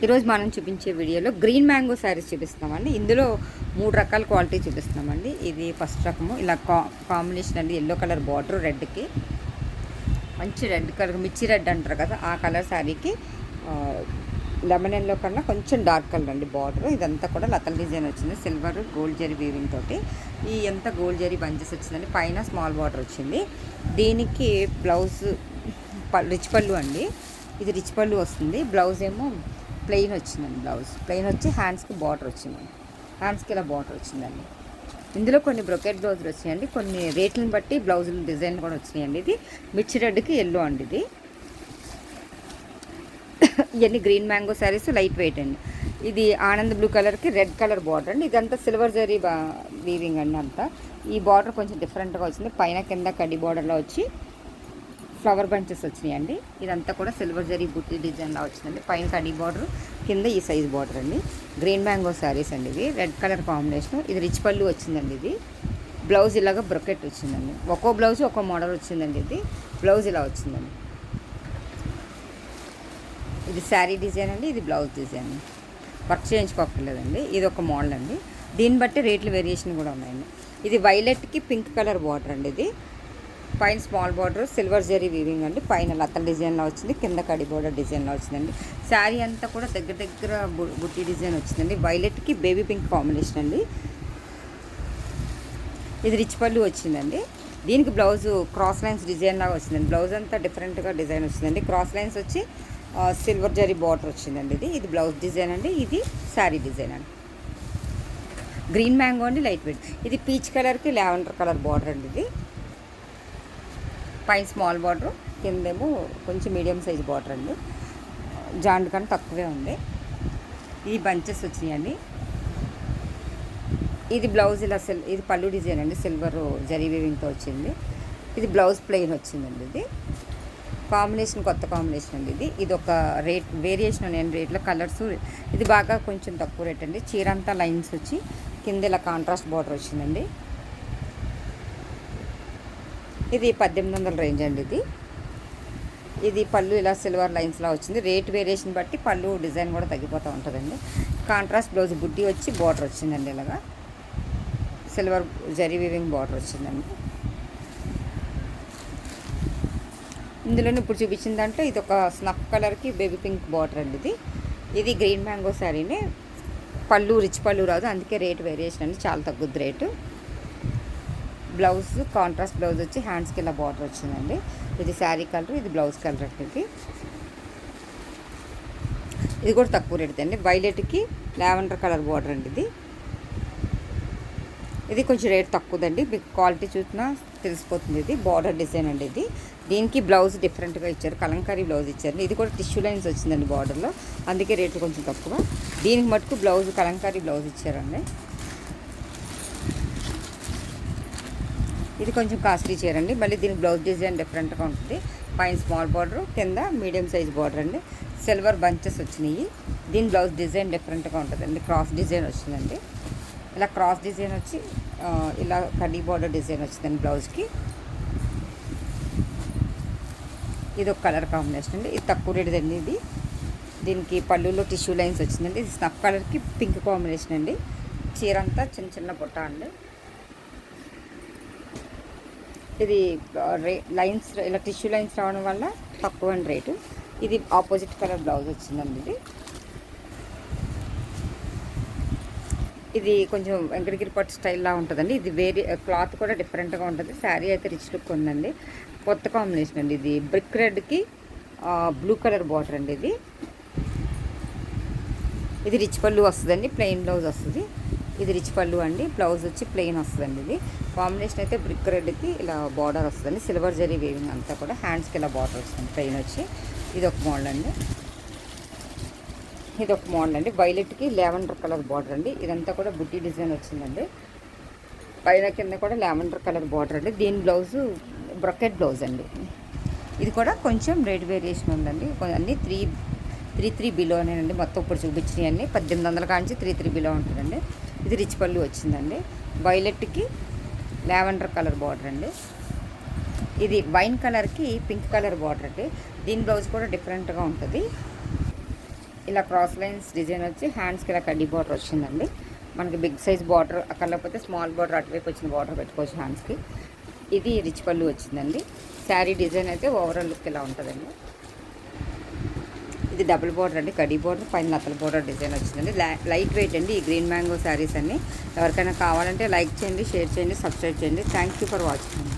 ఈరోజు మనం చూపించే వీడియోలో గ్రీన్ మ్యాంగో శారీస్ చూపిస్తామండి. ఇందులో 3 రకాల క్వాలిటీ చూపిస్తామండి. ఇది ఫస్ట్ రకము ఇలా కాంబినేషన్ అండి. ఎల్లో కలర్ బార్డర్, రెడ్కి మంచి రెడ్ కలర్, మిర్చి రెడ్ అంటారు కదా, ఆ కలర్ శారీకి లెమన్ ఎల్లో కన్నా కొంచెం డార్క్ కలర్ అండి బార్డర్. ఇదంతా కూడా లతల్ డిజైన్ వచ్చింది, సిల్వర్ గోల్డ్ జరీ వీవింగ్ తోటి. ఈ ఎంత గోల్డ్ జరీ బంచెస్ వచ్చిందండి. పైన స్మాల్ బార్డర్ వచ్చింది. దీనికి బ్లౌజ్ రిచ్ పళ్ళు అండి. ఇది రిచ్ పళ్ళు వస్తుంది. బ్లౌజ్ ఏమో ప్లెయిన్ వచ్చిందండి. బ్లౌజ్ ప్లెయిన్ వచ్చి హ్యాండ్స్కి బార్డర్ వచ్చిందండి. హ్యాండ్స్కి ఇలా బార్డర్ వచ్చిందండి. ఇందులో కొన్ని బ్రొకెట్ బ్లౌజులు వచ్చాయండి. కొన్ని రేట్లను బట్టి బ్లౌజులు డిజైన్ కూడా వచ్చినాయండి. ఇది మిర్చి రెడ్కి ఎల్లో అండి. ఇది ఇవన్నీ green mango saris, light weight అండి. ఇది ఆనంద్ బ్లూ కలర్కి రెడ్ కలర్ బార్డర్ అండి. ఇదంతా సిల్వర్ జరీ వీవింగ్ అండి. అంతా ఈ బార్డర్ కొంచెం డిఫరెంట్గా వచ్చింది. పైన కింద కడ్డీ బార్డర్లో వచ్చి ఫ్లవర్ బంచెస్ వచ్చినాయండి. ఇదంతా కూడా సిల్వర్ జరీ బుట్టి డిజైన్లా వచ్చిందండి. పైన కడ్డీ బార్డర్, కింద ఈ సైజ్ బార్డర్ అండి. గ్రీన్ మ్యాంగో శారీస్ అండి. ఇవి రెడ్ కలర్ కాంబినేషన్. ఇది రిచ్ పళ్ళు వచ్చిందండి. ఇది బ్లౌజ్ ఇలాగ బ్రొకెట్ వచ్చిందండి. ఒక్కో బ్లౌజ్ ఒక్కో మోడల్ వచ్చిందండి. ఇది బ్లౌజ్ ఇలా వచ్చిందండి. ఇది శారీ డిజైన్ అండి. ఇది బ్లౌజ్ డిజైన్. వర్క్ చేయించుకోక్కర్లేదండి. ఇది ఒక మోడల్ అండి. దీన్ని బట్టి రేట్లు వేరియేషన్ కూడా ఉన్నాయండి. ఇది వైలెట్కి పింక్ కలర్ బార్డర్ అండి. ఇది పైన small border, silver zari weaving అండి. పైన లతల్ డిజైన్లో వచ్చింది, కింద కడి బార్డర్ డిజైన్లో వచ్చిందండి. శారీ అంతా కూడా దగ్గర బుట్టి డిజైన్ వచ్చిందండి. వైలెట్కి బేబీ పింక్ కాంబినేషన్ అండి. ఇది రిచ్ పళ్ళు వచ్చిందండి. దీనికి బ్లౌజ్ క్రాస్ లైన్స్ డిజైన్ లాగా వచ్చిందండి. బ్లౌజ్ అంతా డిఫరెంట్గా డిజైన్ వచ్చిందండి. క్రాస్ లైన్స్ వచ్చి సిల్వర్ జరీ బార్డర్ వచ్చిందండి. ఇది బ్లౌజ్ డిజైన్ అండి. ఇది శారీ డిజైన్ అండి. గ్రీన్ మ్యాంగో అండి, లైట్ వెయిట్. ఇది పీచ్ కలర్కి లావెండర్ కలర్ బార్డర్ అండి. ఇది పైన స్మాల్ బార్డర్, కిందేమో కొంచెం మీడియం సైజ్ బార్డర్ అండి. జాండ్ కన్నా తక్కువే ఉంది. ఈ బంచెస్ వచ్చినాయండి. ఇది బ్లౌజ్ ఇలా ఇది పళ్ళు డిజైన్ అండి. సిల్వర్ జరీ వీవింగ్తో వచ్చింది. ఇది బ్లౌజ్ ప్లెయిన్ వచ్చిందండి. ఇది కాంబినేషన్ కొత్త కాంబినేషన్ అండి. ఇది ఒక రేట్ వేరియేషన్ ఉన్నాయండి రేట్లో. కలర్స్ ఇది బాగా కొంచెం తక్కువ రేట్ అండి. చీర అంతా లైన్స్ వచ్చి కింద ఇలా కాంట్రాస్ట్ బార్డర్ వచ్చిందండి. ఇది 1800 రేంజ్ అండి. ఇది పళ్ళు ఇలా సిల్వర్ లైన్స్లా వచ్చింది. రేట్ వేరియేషన్ బట్టి పళ్ళు డిజైన్ కూడా తగ్గిపోతూ ఉంటుందండి. కాంట్రాస్ట్ బ్లౌజ్ బుట్టి వచ్చి బార్డర్ వచ్చిందండి. ఇలాగా సిల్వర్ జరీ వీవింగ్ బార్డర్ వచ్చిందండి. ఇందులోనే ఇప్పుడు చూపించిందంటే ఇది ఒక స్నఫ్ కలర్కి బేబీ పింక్ బార్డర్ అండి. ఇది గ్రీన్ మ్యాంగో శారీనే. పళ్ళు రిచ్ పళ్ళు రాదు, అందుకే రేట్ వేరియేషన్ అండి. చాలా తగ్గుద్ది రేటు. బ్లౌజ్ కాంట్రాస్ట్ బ్లౌజ్ వచ్చి హ్యాండ్స్కి ఇలా బార్డర్ వచ్చిందండి. ఇది శారీ కలర్, ఇది బ్లౌజ్ కలర్ అండి. ఇది కూడా తక్కువ రేట్ అండి. వైలెట్కి లావెండర్ కలర్ బార్డర్ అండి. ఇది కొంచెం రేట్ తక్కువదండి. మీకు క్వాలిటీ చూసినా తెలిసిపోతుంది. ఇది బార్డర్ డిజైన్ అండి. దీనికి బ్లౌజ్ డిఫరెంట్గా ఇచ్చారు, కలంకారీ బ్లౌజ్ ఇచ్చారు. ఇది కూడా టిష్యూ లైన్స్ వచ్చిందండి బార్డర్లో, అందుకే రేట్లు కొంచెం తక్కువ. దీనికి మటుకు బ్లౌజ్ కలంకారీ బ్లౌజ్ ఇచ్చారండి. ఇది కొంచెం కాస్ట్లీ చీర అండి. మళ్ళీ దీనికి బ్లౌజ్ డిజైన్ డిఫరెంట్గా ఉంటుంది. పైన స్మాల్ బార్డర్, కింద మీడియం సైజ్ బార్డర్ అండి. సిల్వర్ బంచెస్ వచ్చినాయి. దీని బ్లౌజ్ డిజైన్ డిఫరెంట్గా ఉంటుందండి. క్రాస్ డిజైన్ వచ్చిందండి. ఇలా క్రాస్ డిజైన్ వచ్చి ఇలా కడ్డీ బార్డర్ డిజైన్ వచ్చిందండి బ్లౌజ్కి. ఇది ఒక కలర్ కాంబినేషన్ అండి. ఇది తక్కువ రేట్ అండి. దీనికి పళ్ళులో టిష్యూ లైన్స్ వచ్చిందండి. ఇది స్నఫ్ కలర్కి పింక్ కాంబినేషన్ అండి. చీర అంతా చిన్న చిన్న బుట్ట అండి. ఇది లైన్స్ ఇలా టిష్యూ లైన్స్ రావడం వల్ల తక్కువ అండి రేటు. ఇది ఆపోజిట్ కలర్ బ్లౌజ్ వచ్చిందండి. ఇది కొంచెం వెంకటగిరి పట్టు స్టైల్లా ఉంటుందండి. ఇది వేరే క్లాత్ కూడా డిఫరెంట్గా ఉంటుంది. శారీ అయితే రిచ్ లుక్ ఉందండి. కొత్త కాంబినేషన్ అండి. ఇది బ్రిక్ రెడ్కి బ్లూ కలర్ బార్డర్ అండి. ఇది రిచ్ పళ్ళు వస్తుందండి. ప్లెయిన్ బ్లౌజ్ వస్తుంది. ఇది రిచ్ పళ్ళు అండి. బ్లౌజ్ వచ్చి ప్లెయిన్ వస్తుందండి. ఇది కాంబినేషన్ అయితే బ్రిక్ రెడ్కి ఇలా బార్డర్ వస్తుందండి. సిల్వర్ జరీ వేవింగ్ అంతా కూడా హ్యాండ్స్కి ఇలా బార్డర్ వస్తుంది ప్లెయిన్ వచ్చి. ఇది ఒక మోడల్ అండి. ఇది ఒక మోడల్ అండి. వైలెట్కి లావెండర్ కలర్ బార్డర్ అండి. ఇదంతా కూడా బుట్టి డిజైన్ వచ్చిందండి. పైన కింద కూడా లావెండర్ కలర్ బార్డర్ అండి. దీని బ్లౌజు బ్రొకెట్ బ్లౌజ్ అండి. ఇది కూడా కొంచెం రేట్ వేరియేషన్ ఉందండి. అన్నీ 3 బిలోనేనండి. మొత్తం ఇప్పుడు చూపించినవి అన్నీ 1800 కాంచి 3 బిలో ఉంటుందండి. ఇది రిచ్ పళ్ళు వచ్చిందండి. వైలెట్కి లావెండర్ కలర్ బార్డర్ అండి. ఇది వైన్ కలర్కి పింక్ కలర్ బార్డర్ అండి. దీని బ్లౌజ్ కూడా డిఫరెంట్గా ఉంటుంది. ఇలా క్రాస్ లైన్స్ డిజైన్ వచ్చి హ్యాండ్స్కి ఇలా కడ్డీ బార్డర్ వచ్చిందండి. మనకి బిగ్ సైజ్ బార్డర్ అక్కడ లేకపోతే స్మాల్ బార్డర్ అటువైపు వచ్చిన బార్డర్ పెట్టుకోవచ్చు హ్యాండ్స్కి. ఇది రిచ్ పళ్ళు వచ్చిందండి. శారీ డిజైన్ అయితే ఓవరాల్ లుక్ ఇలా ఉంటుందండి. ఇది డబుల్ బార్డర్ అండి, కడ్డీ బార్డర్ పైన నత్తల బార్డర్ డిజైన్ వచ్చిందండి. లైట్ వెయిట్ అండి ఈ గ్రీన్ మ్యాంగో శారీస్ అన్నీ. ఎవరికైనా కావాలంటే లైక్ చేయండి, షేర్ చేయండి, సబ్స్క్రైబ్ చేయండి. Thank you for watching.